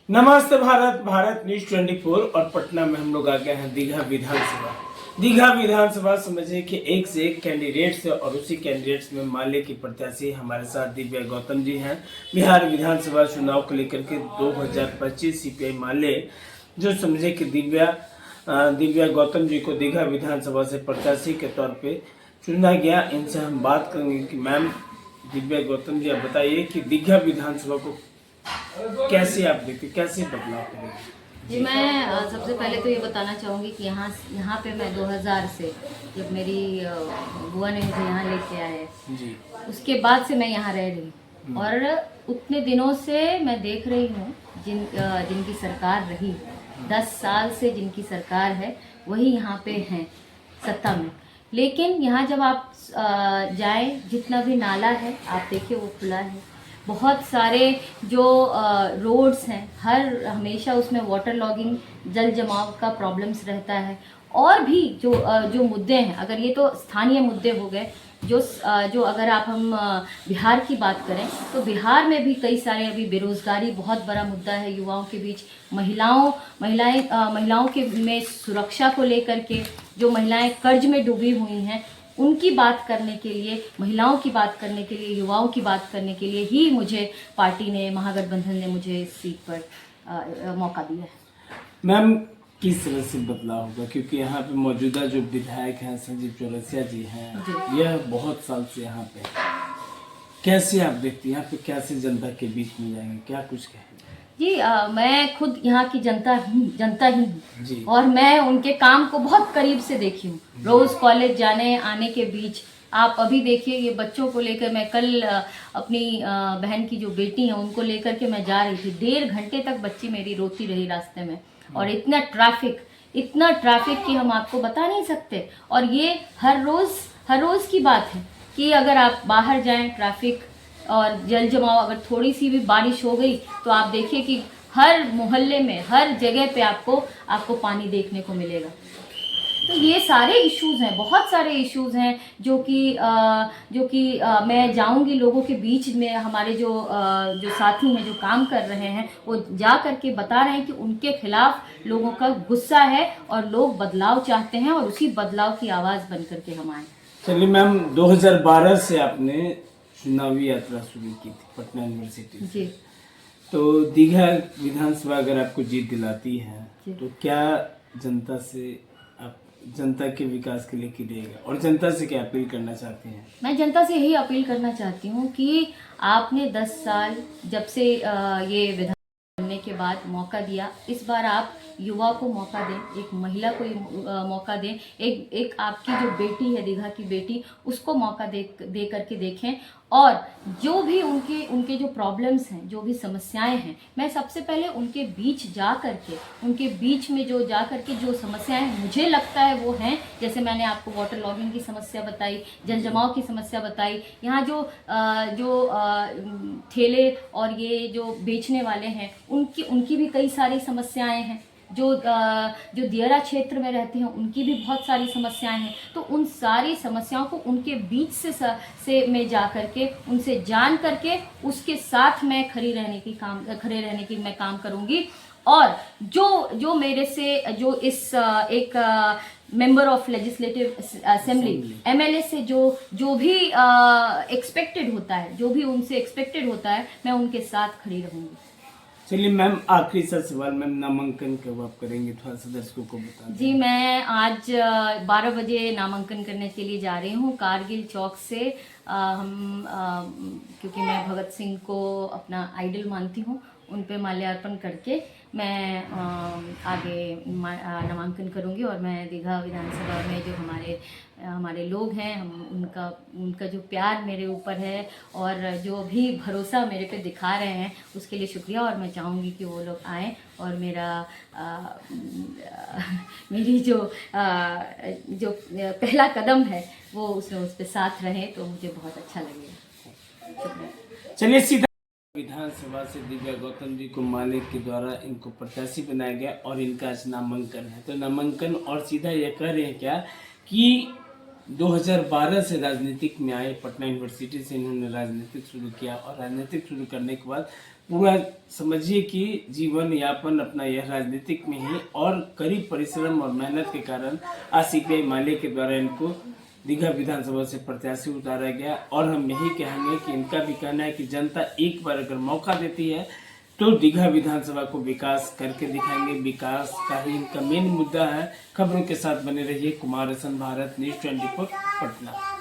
नमस्ते भारत, भारत न्यूज 24 और पटना में हम लोग आ गए हैं दीघा विधानसभा। दीघा विधानसभा समझे कि एक से एक कैंडिडेट्स है और उसी कैंडिडेट्स में माले की प्रत्याशी हमारे साथ दिव्या गौतम जी हैं। बिहार विधानसभा चुनाव को लेकर के 2025 सीपीआई माले जो समझे कि दिव्या गौतम जी को दीघा विधानसभा से प्रत्याशी के तौर पे चुना गया। इनसे हम बात करेंगे कि मैम दिव्या गौतम जी, आप बताइए कि दीघा विधानसभा को कैसे आप देखते, कैसे बदलाव करेंगे? जी, मैं सबसे पहले तो ये बताना चाहूँगी कि यहाँ पे मैं 2000 से, जब मेरी बुआ ने मुझे यहाँ लेके आए जी, उसके बाद से मैं यहाँ रह रही और उतने दिनों से मैं देख रही हूँ जिनकी सरकार रही 10 साल से जिनकी सरकार है वही यहाँ पे हैं सत्ता में। लेकिन यहाँ जब आप जाएं, जितना भी नाला है आप देखिए वो खुला है। बहुत सारे जो रोड्स हैं हमेशा उसमें वाटर लॉगिंग, जल जमाव का प्रॉब्लम्स रहता है। और भी जो मुद्दे हैं, अगर ये तो स्थानीय मुद्दे हो गए, जो अगर हम बिहार की बात करें तो बिहार में भी कई सारे अभी बेरोज़गारी बहुत बड़ा मुद्दा है युवाओं के बीच। महिलाओं के में सुरक्षा को लेकर के जो महिलाएं कर्ज में डूबी हुई हैं उनकी बात करने के लिए, महिलाओं की बात करने के लिए, युवाओं की बात करने के लिए ही मुझे पार्टी ने, महागठबंधन ने मुझे इस सीट पर मौका दिया है। मैम किस तरह से बदलाव होगा, क्योंकि यहाँ पे मौजूदा जो विधायक हैं संजीव चौरसिया जी हैं, यह बहुत साल से यहाँ पे, कैसे आप देखते हैं यहाँ पे, कैसे जनता के बीच में जाएंगे, क्या कुछ कहेंगे? जी, मैं खुद यहाँ की जनता ही हूँ जी। और मैं उनके काम को बहुत करीब से देखी हूँ। रोज कॉलेज जाने आने के बीच आप अभी देखिए, ये बच्चों को लेकर मैं कल अपनी बहन की जो बेटी है उनको लेकर के मैं जा रही थी, 1.5 घंटे तक बच्ची मेरी रोती रही रास्ते में। और इतना ट्रैफिक कि हम आपको बता नहीं सकते। और ये हर रोज की बात है कि अगर आप बाहर जाएं, ट्रैफिक और जल जमाव, अगर थोड़ी सी भी बारिश हो गई तो आप देखिए कि हर मोहल्ले में, हर जगह पे आपको पानी देखने को मिलेगा। तो ये सारे इश्यूज हैं, बहुत सारे इश्यूज हैं जो कि मैं जाऊंगी लोगों के बीच में। हमारे जो साथी हैं जो काम कर रहे हैं वो जा करके बता रहे हैं कि उनके खिलाफ लोगों का गुस्सा है और लोग बदलाव चाहते हैं और उसी बदलाव की आवाज़ बन करके हम आए। चलिए मैम, 2012 से आपने चुनावी यात्रा शुरू की थी पटना यूनिवर्सिटी से। जी, तो दीघा विधानसभा अगर आपको जीत दिलाती है तो क्या जनता के विकास के लिए कीजिएगा, और जनता से क्या अपील करना चाहते हैं? मैं जनता से यही अपील करना चाहती हूँ कि आपने 10 साल जब से ये विधान बनने के बाद मौका दिया, इस बार आप युवा को मौका दें, एक महिला को मौका दें, एक आपकी जो बेटी है, दीघा की बेटी, उसको मौका दे करके देखें। और जो भी उनके जो प्रॉब्लम्स हैं, जो भी समस्याएं हैं, मैं सबसे पहले उनके बीच जा करके, उनके बीच में जा करके जो समस्याएं मुझे लगता है वो हैं, जैसे मैंने आपको वाटर लॉगिंग की समस्या बताई, जल जमाव की समस्या बताई, यहाँ जो ठेले और ये जो बेचने वाले हैं उनकी भी कई सारी समस्याएं हैं। जो दियरा क्षेत्र में रहते हैं उनकी भी बहुत सारी समस्याएं हैं। तो उन सारी समस्याओं को उनके बीच से मैं जा करके, उनसे जान करके, उसके साथ मैं खड़े रहने की मैं काम करूंगी। और जो मेरे से, जो इस एक member of legislative assembly MLA से जो भी एक्सपेक्टेड होता है, जो भी उनसे एक्सपेक्टेड होता है, मैं उनके साथ खड़ी रहूंगी। चलिए मैम, आखिरी सा सवाल, मैम नामांकन कब आप करेंगे, थोड़ा सा दर्शकों को बता दें। जी, मैं आज 12 बजे नामांकन करने के लिए जा रही हूँ कारगिल चौक से। क्योंकि मैं भगत सिंह को अपना आइडल मानती हूँ, उन पे माल्यार्पण करके मैं आगे नामांकन करूँगी। और मैं दीघा विधानसभा में जो हमारे लोग हैं, उनका जो प्यार मेरे ऊपर है और जो भी भरोसा मेरे पे दिखा रहे हैं उसके लिए शुक्रिया। और मैं चाहूँगी कि वो लोग आएँ और मेरी जो पहला कदम है वो उसमें उस पर साथ रहे तो मुझे बहुत अच्छा लगेगा। चलिए सीधा विधानसभा से दिव्या गौतम जी को मालिक के द्वारा इनको प्रत्याशी बनाया गया और इनका आज नामांकन है। तो नामांकन, और सीधा ये कह रहे हैं क्या कि 2012 से राजनीतिक में आए, पटना यूनिवर्सिटी से इन्होंने राजनीतिक शुरू किया और राजनीतिक शुरू करने के बाद पूरा समझिए कि जीवन यापन अपना यह राजनीतिक में ही और कड़ी परिश्रम और मेहनत के कारण आज सीपीआई माले के द्वारा इनको दीघा विधानसभा से प्रत्याशी उतारा गया। और हम यही कहेंगे कि इनका भी कहना है कि जनता एक बार अगर मौका देती है तो दीघा विधानसभा को विकास करके दिखाएंगे। विकास का ही इनका मेन मुद्दा है। खबरों के साथ बने रहिए। कुमार हसन, भारत न्यूज़ 24 पटना।